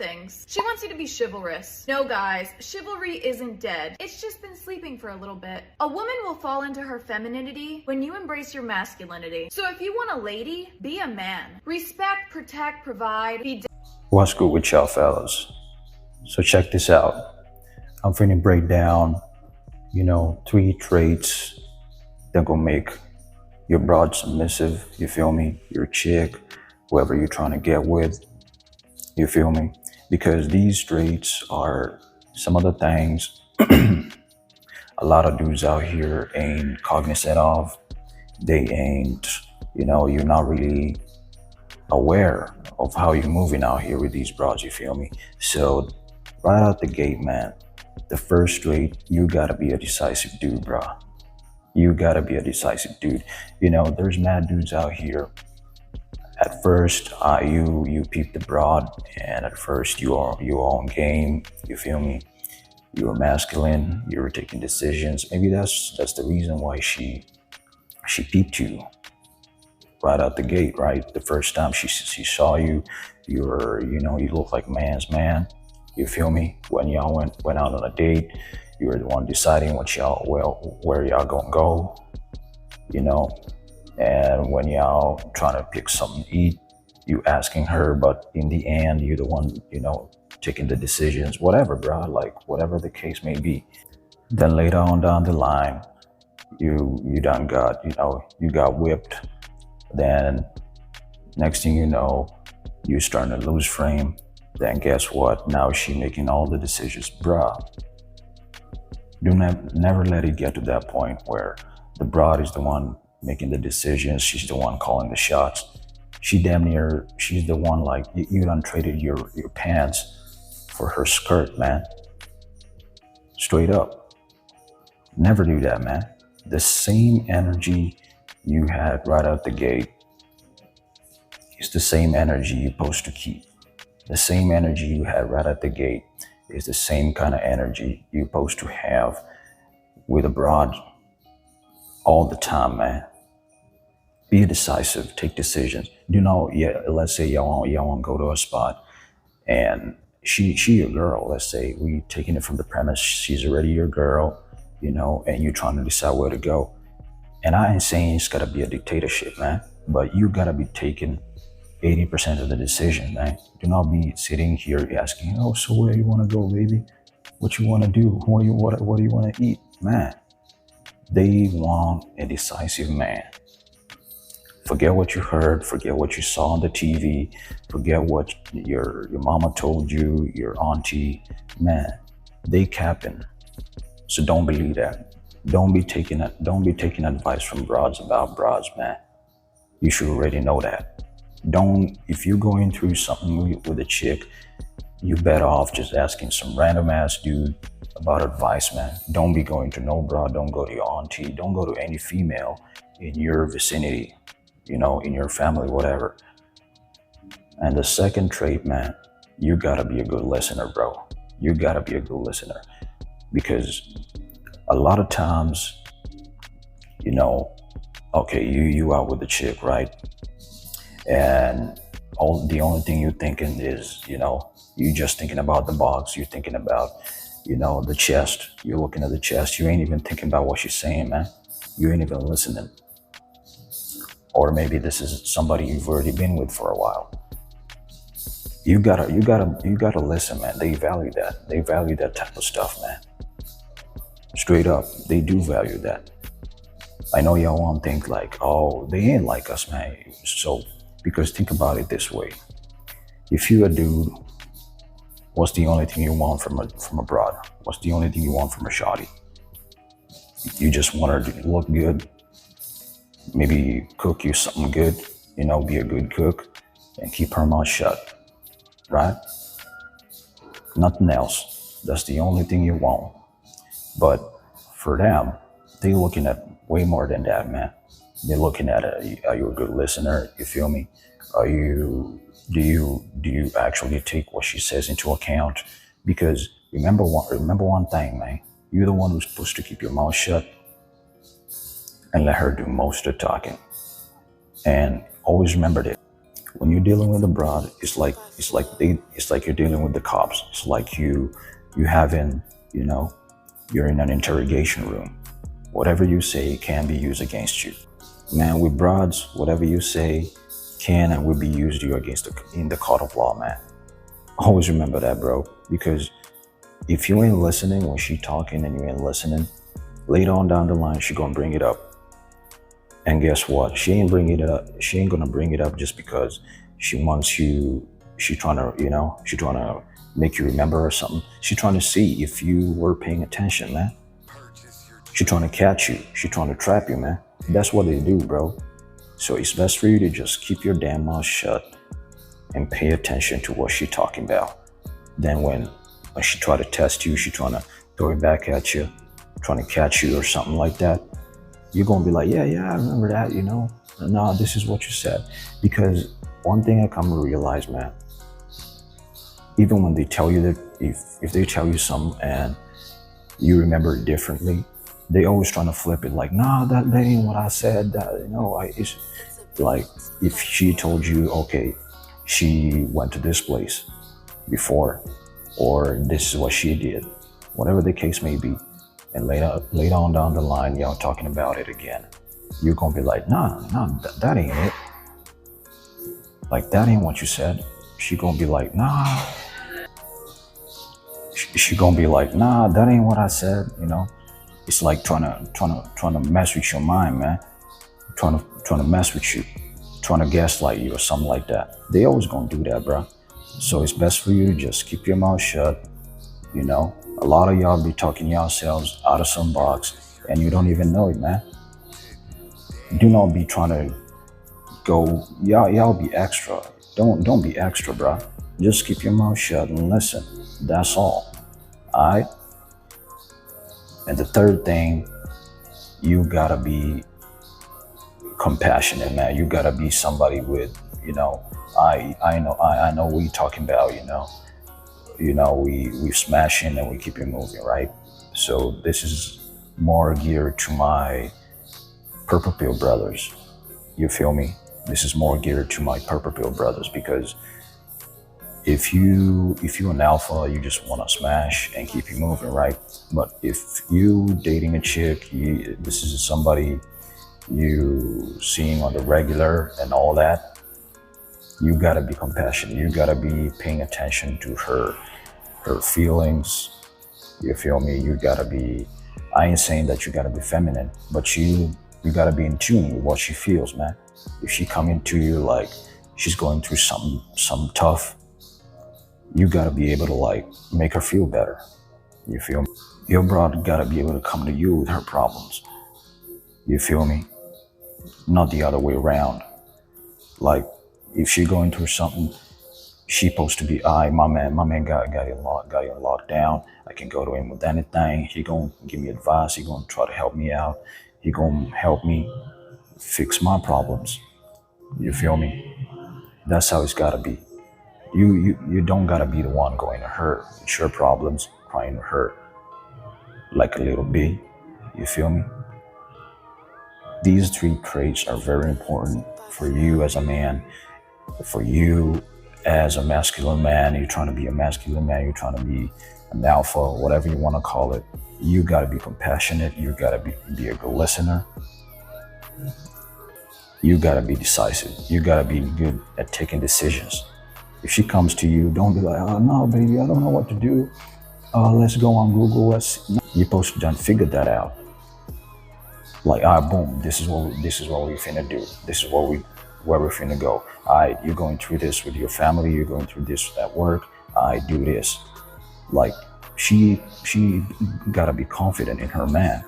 things. She wants you to be chivalrous. No guys, chivalry isn't dead. It's just been sleeping for a little bit. A woman will fall into her femininity when you embrace your masculinity. So if you want a lady, be a man. Respect, protect, provide, be What's good with y'all fellas? So check this out. I'm finna break down, 3 traits that gonna make your broad submissive, you feel me? Your chick, whoever you're trying to get with, you feel me? Because these traits are some of the things a lot of dudes out here ain't cognizant of. They ain't, you're not really aware of how you're moving out here with these broads, you feel me? So right out the gate, man, the first trait, you gotta be a decisive dude, bro. You gotta be a decisive dude. There's mad dudes out here. At first, you peep the broad, and at first you are on game, you feel me? You were masculine, you were taking decisions. Maybe that's the reason why she peeped you right out the gate, right? The first time she saw you, you look like a man's man. You feel me? When y'all went out on a date, you were the one deciding where y'all gonna go, and when y'all trying to pick something to eat, you asking her, but in the end, you're the one, taking the decisions, whatever, bro, like whatever the case may be. Then later on down the line, you done got, you got whipped. Then next thing you know, you're starting to lose frame. Then guess what? Now she making all the decisions, bruh. Never let it get to that point where the broad is the one making the decisions. She's the one calling the shots. She's the one, like, you done traded your pants for her skirt, man. Straight up. Never do that, man. The same energy you had right out the gate is the same energy you're supposed to keep. The same energy you had right out the gate is the same kind of energy you're supposed to have with a broad all the time, man. Be decisive, take decisions. Let's say y'all want to go to a spot and she your girl. Let's say we taking it from the premise she's already your girl, and you're trying to decide where to go. And I ain't saying it's gotta be a dictatorship, man, but you gotta be taking 80% of the decision, man. Do not be sitting here asking, oh, so where you wanna go, baby? What you wanna do? What do you wanna eat? Man, they want a decisive man. Forget what you heard, forget what you saw on the TV, forget what your mama told you, your auntie. Man, they capping. So don't believe that. Don't be taking advice from broads about broads, man. You should already know that. If you're going through something with a chick, you better off just asking some random ass dude about advice, man. Don't be going to no broad, don't go to your auntie, don't go to any female in your vicinity, in your family, whatever. And the second trait, man, you gotta be a good listener, bro. You gotta be a good listener. Because a lot of times, okay, you out with the chick, right? And the only thing you're thinking is, you just thinking about the box. You're thinking about, the chest. You're looking at the chest. You ain't even thinking about what she's saying, man. You ain't even listening. Or maybe this is somebody you've already been with for a while. You gotta listen, man. They value that. They value that type of stuff, man. Straight up, they do value that. I know y'all won't think like, oh, they ain't like us, man. So, because think about it this way. If you're a dude, what's the only thing you want from a broad? What's the only thing you want from a shawty? You just want her to look good, maybe cook you something good, be a good cook, and keep her mouth shut, right? Nothing else. That's the only thing you want. But for them, they're looking at way more than that, man. They're looking at are you a good listener? You feel me? Do you actually take what she says into account? Because remember one thing, man. You're the one who's supposed to keep your mouth shut and let her do most of the talking. And always remember this. When you're dealing with a broad, it's like you're dealing with the cops. It's like you having, you know, you're in an interrogation room. Whatever you say can be used against you. Man, with broads, whatever you say can and will be used you against in the court of law, man. Always remember that, bro. Because if you ain't listening when she talking and you ain't listening, later on down the line, she gonna bring it up. And guess what? She ain't bringing it up. She ain't gonna bring it up just because she wants you. She trying to, you know, she trying to make you remember or something. She trying to see if you were paying attention, man. She trying to catch you. She trying to trap you, man. That's what they do, bro. So it's best for you to just keep your damn mouth shut and pay attention to what she talking about. Then when she try to test you, she trying to throw it back at you, trying to catch you or something like that, you're gonna be like, yeah, I remember that, you know. No, this is what you said. Because one thing I come to realize, man, even when they tell you that, if they tell you something and you remember it differently, they always trying to flip it like, nah, that ain't what I said. That, you know, it's like if she told you, okay, she went to this place before, or this is what she did, whatever the case may be, and later on down the line, y'all talking about it again, you're gonna be like, nah, that ain't it. Like, that ain't what you said. She gonna be like, nah. She gonna be like, nah, that ain't what I said, you know. It's like trying to mess with your mind, man. Trying to mess with you, trying to gaslight you or something like that. They always gonna do that, bro. So it's best for you to just keep your mouth shut. You know, a lot of y'all be talking yourselves out of some box and you don't even know it, man. Do not be trying to go, y'all be extra. Don't be extra, bro. Just keep your mouth shut and listen. That's all. Alright? And the third thing, you gotta be compassionate, man. You gotta be somebody with, you know, I know what you're talking about, you know, we smashing and we keep it moving, right? So this is more geared to my Purple Pill brothers. You feel me? This is more geared to my Purple Pill brothers, because if you're an alpha, you just want to smash and keep it moving, right? But if you dating a chick, this is somebody you seeing on the regular and all that, you gotta be compassionate. You gotta be paying attention to her feelings. You feel me? You gotta be, I ain't saying that you gotta be feminine, but you gotta be in tune with what she feels, man. If she coming to you like she's going through some tough, you gotta be able to like make her feel better. You feel me? Your broad gotta be able to come to you with her problems. You feel me? Not the other way around. Like, if she going through something, she supposed to be, my man got it locked down. I can go to him with anything. He gonna give me advice. He gonna try to help me out. He gonna help me fix my problems. You feel me? That's how it's gotta be. You don't gotta be the one going to her with your problems, crying to her like a little bee. You feel me? These three traits are very important for you as a man, for you as a masculine man. You're trying to be a masculine man, you're trying to be an alpha, whatever you want to call it. You got to be compassionate. You got to be a good listener. You got to be decisive. You got to be good at taking decisions. If she comes to you, don't be like, oh, no, baby, I don't know what to do. Let's go on Google. You're supposed to done figure that out. Like, boom, this is what we finna do. This is where we're finna go. You're going through this with your family. You're going through this at work. Do this. Like, she gotta be confident in her man.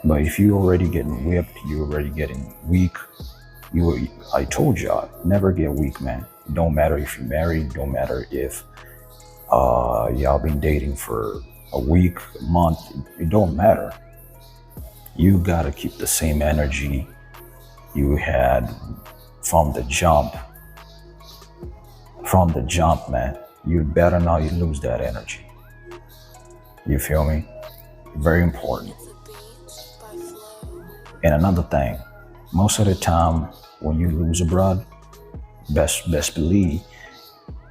But if you already getting whipped, you already getting weak. I told y'all, never get weak, man. Don't matter if you're married. Don't matter if y'all been dating for a week, a month. It don't matter. You gotta keep the same energy you had from the jump. From the jump, man. You better not lose that energy. You feel me? Very important. And another thing, most of the time when you lose a broad, best believe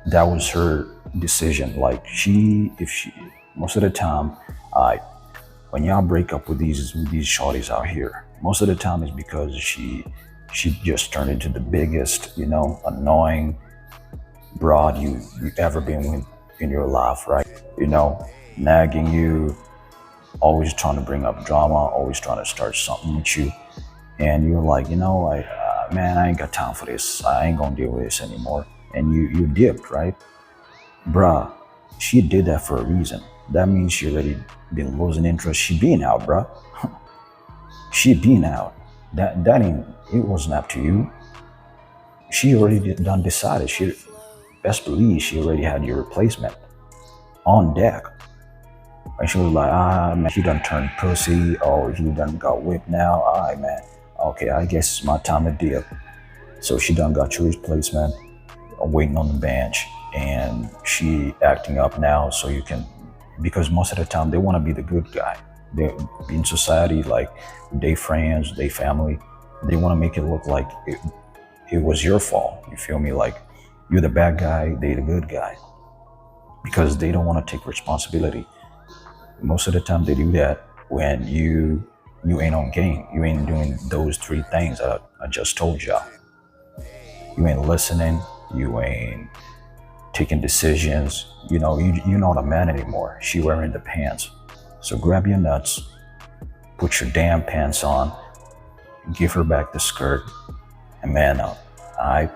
that was her decision. Like if she most of the time, when y'all break up with these shorties out here, most of the time it's because she just turned into the biggest, annoying broad you ever been with in your life, right? Nagging you, always trying to bring up drama, always trying to start something with you, and you're like, man, I ain't got time for this. I ain't gonna deal with this anymore. And you dipped, right? Bruh, she did that for a reason. That means she already been losing interest. She been out, bruh. She been out. That ain't, it wasn't up to you. She already done decided. She best believe she already had your replacement on deck. And she was like, man, he done turned pussy, or he done got whipped now. All right, man. Okay, I guess it's my time to dip. So she done got your replacement, waiting on the bench, and she acting up now so you can, because most of the time they want to be the good guy. They in society, like they friends, they family, they want to make it look like it was your fault. You feel me? Like you're the bad guy, they the good guy, because they don't want to take responsibility. Most of the time they do that when you ain't on game. You ain't doing those 3 things that I just told y'all. You ain't listening. You ain't taking decisions. You're not a man anymore. She wearing the pants. So grab your nuts, put your damn pants on, give her back the skirt, and man up. All right?